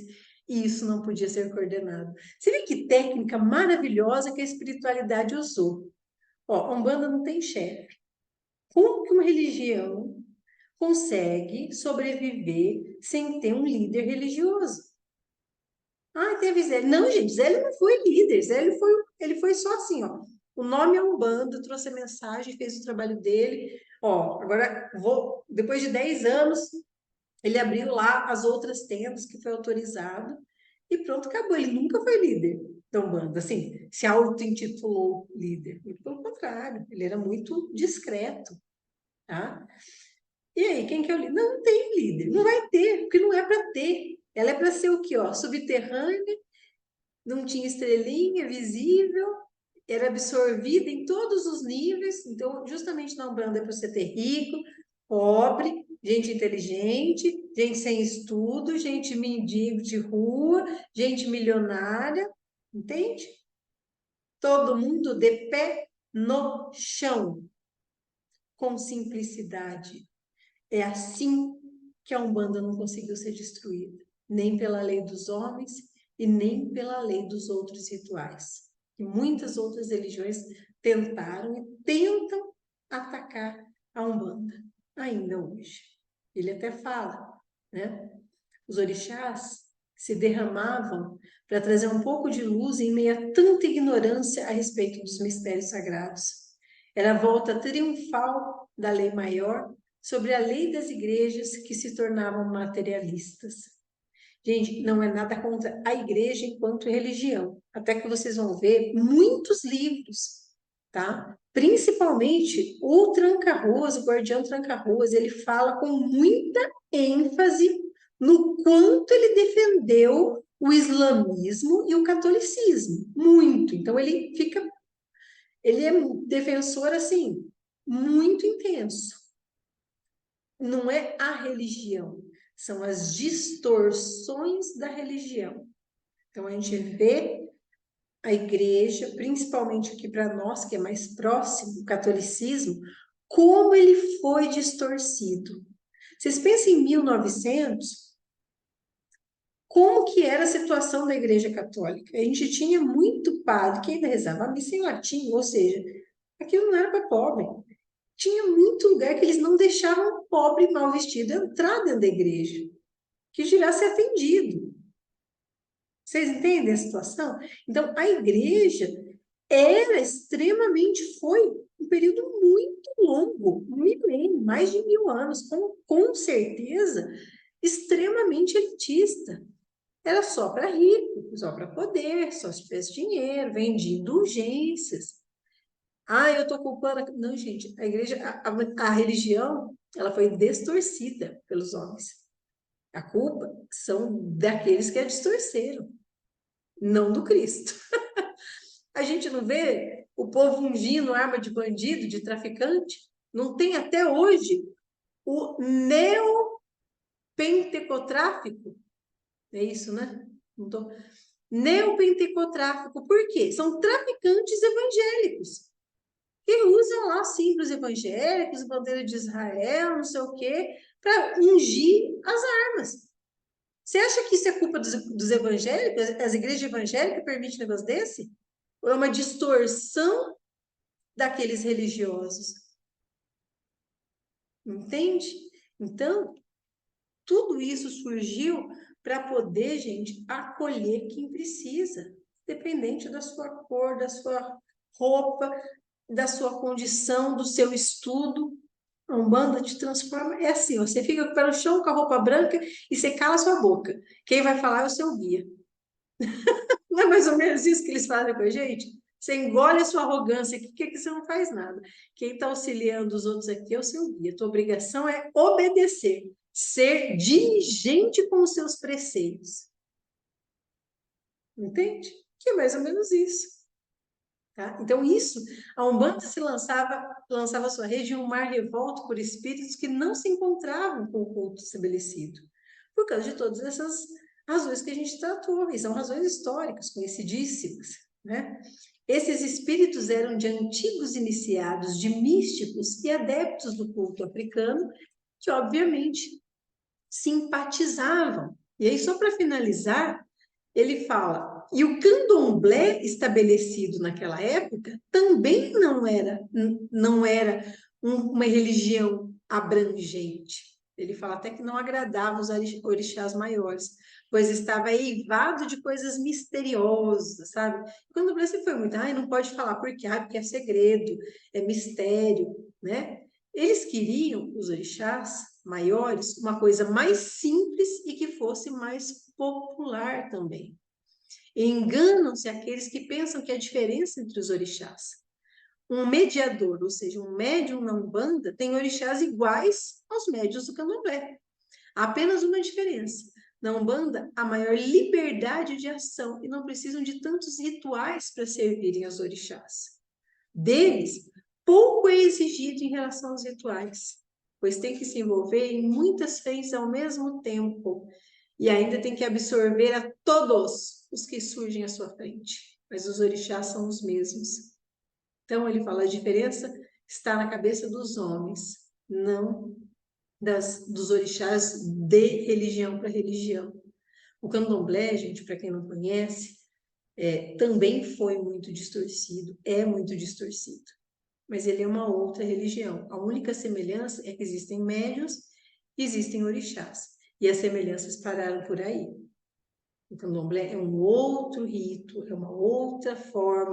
e isso não podia ser coordenado. Você vê que técnica maravilhosa que a espiritualidade usou. Ó, a Umbanda não tem chefe. Como que uma religião consegue sobreviver sem ter um líder religioso? Ah, teve Zélio. Não, gente, Zélio não foi líder. Zélio ele foi só assim, ó. O nome é Umbanda, trouxe a mensagem, fez o trabalho dele. Ó, agora depois de 10 anos, ele abriu lá as outras tendas que foi autorizado e pronto, acabou. Ele nunca foi líder da Umbanda, assim, se auto-intitulou líder. Muito pelo contrário, ele era muito discreto, tá? E aí, quem que é o líder? Não tem líder, não vai ter, porque não é para ter. Ela é para ser o quê? Ó, subterrânea, não tinha estrelinha visível, era absorvida em todos os níveis. Então, justamente na Umbanda é para você ter rico, pobre, gente inteligente, gente sem estudo, gente mendigo de rua, gente milionária, entende? Todo mundo de pé no chão, com simplicidade. É assim que a Umbanda não conseguiu ser destruída, nem pela lei dos homens e nem pela lei dos outros rituais. E muitas outras religiões tentaram e tentam atacar a Umbanda, ainda hoje. Ele até fala, né? Os orixás se derramavam para trazer um pouco de luz em meio a tanta ignorância a respeito dos mistérios sagrados. Era a volta triunfal da lei maior sobre a lei das igrejas que se tornavam materialistas. Gente, não é nada contra a igreja enquanto religião. Até que vocês vão ver muitos livros, tá? Principalmente o Tranca-Ruas, o Guardião Tranca-Ruas, ele fala com muita ênfase no quanto ele defendeu o islamismo e o catolicismo. Muito. Então, ele é defensor, assim, muito intenso. Não é a religião, são as distorções da religião. Então, a gente vê a igreja, principalmente aqui para nós, que é mais próximo, o catolicismo, como ele foi distorcido. Vocês pensam em 1900, como que era a situação da igreja católica? A gente tinha muito padre que ainda rezava a missa em latim, ou seja, aquilo não era para pobre. Tinha muito lugar que eles não deixavam o pobre mal vestido entrar dentro da igreja, que dirá ser atendido. Vocês entendem a situação? Então, a igreja foi um período muito longo, um milênio, mais de 1000 anos, com certeza, extremamente elitista. Era só para rico, só para poder, só se tivesse dinheiro, vendia indulgências. Ah, eu estou culpando. Não, gente, a igreja, a religião, ela foi distorcida pelos homens. A culpa são daqueles que a distorceram, não do Cristo. A gente não vê o povo ungindo arma de bandido, de traficante? Não tem até hoje o neopentecotráfico? É isso, né? Não tô... Neopentecotráfico, por quê? São traficantes evangélicos que usam lá símbolos evangélicos, bandeira de Israel, não sei o quê, para ungir as armas. Você acha que isso é culpa dos evangélicos? As igrejas evangélicas permitem um negócio desse? Ou é uma distorção daqueles religiosos? Entende? Então, tudo isso surgiu para poder, gente, acolher quem precisa, dependente da sua cor, da sua roupa, da sua condição, do seu estudo. A Umbanda te transforma. É assim, ó, você fica com o pé no chão com a roupa branca e você cala a sua boca. Quem vai falar é o seu guia. Não é mais ou menos isso que eles fazem com a gente? Você engole a sua arrogância aqui, que você não faz nada. Quem está auxiliando os outros aqui é o seu guia. Tua obrigação é obedecer, ser diligente com os seus preceitos. Entende? Que é mais ou menos isso. Tá? Então, isso, a Umbanda se lançava sua rede em um mar revolto por espíritos que não se encontravam com o culto estabelecido, por causa de todas essas razões que a gente tratou, e são razões históricas, conhecidíssimas, né? Esses espíritos eram de antigos iniciados, de místicos e adeptos do culto africano, que obviamente simpatizavam. E aí, só para finalizar, ele fala, e o candomblé estabelecido naquela época também não era uma religião abrangente. Ele fala até que não agradava os orixás maiores, pois estava eivado de coisas misteriosas, sabe? O candomblé sempre foi muito, não pode falar por quê? Porque é segredo, é mistério, né? Eles queriam, os orixás maiores, uma coisa mais simples e que fosse mais popular também. E enganam-se aqueles que pensam que a diferença entre os orixás. Um mediador, ou seja, um médium na Umbanda, tem orixás iguais aos médiuns do Candomblé. Há apenas uma diferença. Na Umbanda, há maior liberdade de ação e não precisam de tantos rituais para servirem aos orixás. Deles, pouco é exigido em relação aos rituais, pois tem que se envolver em muitas frentes ao mesmo tempo e ainda tem que absorver a todos os que surgem à sua frente. Mas os orixás são os mesmos. Então, ele fala, a diferença está na cabeça dos homens, não dos orixás de religião para religião. O candomblé, gente, para quem não conhece, também foi muito distorcido, é muito distorcido. Mas ele é uma outra religião. A única semelhança é que existem médiuns e existem orixás. E as semelhanças pararam por aí. O candomblé é um outro rito, é uma outra forma